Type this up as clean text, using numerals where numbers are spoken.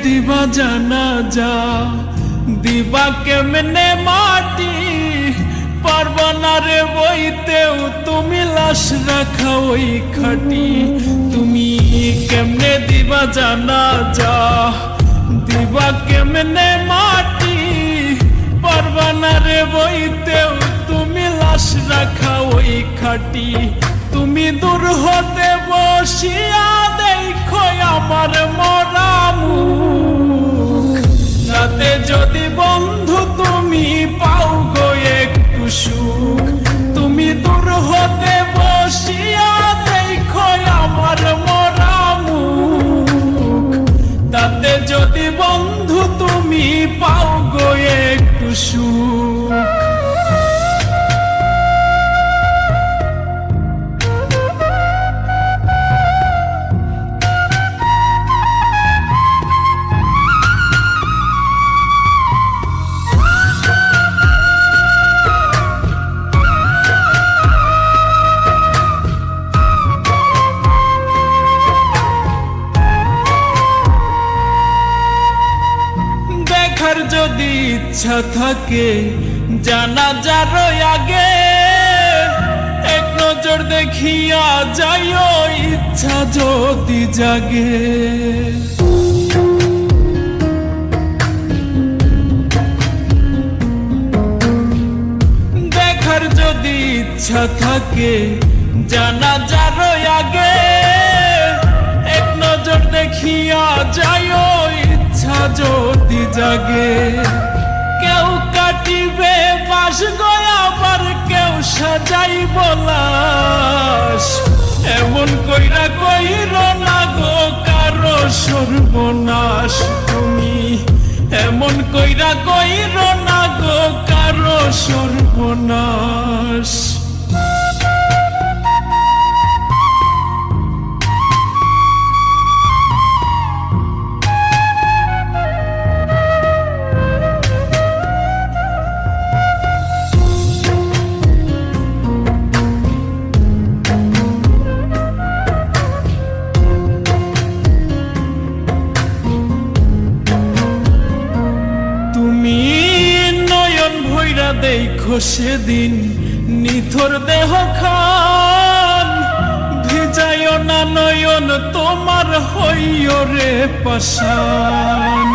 দিবা জানাজা, দিবা কেমনে মাটি, পারবা না রে বইতেও তুমি লাশ রাখা ওই খাটি। তুমি কেমনে দিবা জানাজা, দিবা কেমনে মাটি, পারবা না রে বইতেও তুমি লাশ রাখা ওই খাটি। তুমি দূর হতে বসিয়া দেখো আমার মরা মুখ, রাতে যদি বন্ধু তুমি পাও গো একটু সুখ। তুমি দূর হতে বসিয়া দেখো আমার মরা মুখ, তাতে যদি বন্ধু তুমি পাও গো একটু সুখ। দেখার যদি ইচ্ছা থাকে জানাজার আগে, এক নজর দেখিয়া যাইও ইচ্ছা যদি জাগে। দেখার যদি ইচ্ছা থাকে জানাজার আগে, এক নজর দেখিয়া যাইও ইচ্ছা যদি জাগে। কেউ কাটিবে বাস গয়া, আবার কেউ সাজাইব লাশ, এমন কইরা কইর না গো কারো সর্বনাশ। তুমি এমন কইরা কইর না গো কারো সর্বনাশ। দেখো সেদিন নিথর দেহ খান, ভিজাইও না নয়ন তোমার হইও রে পাষাণ।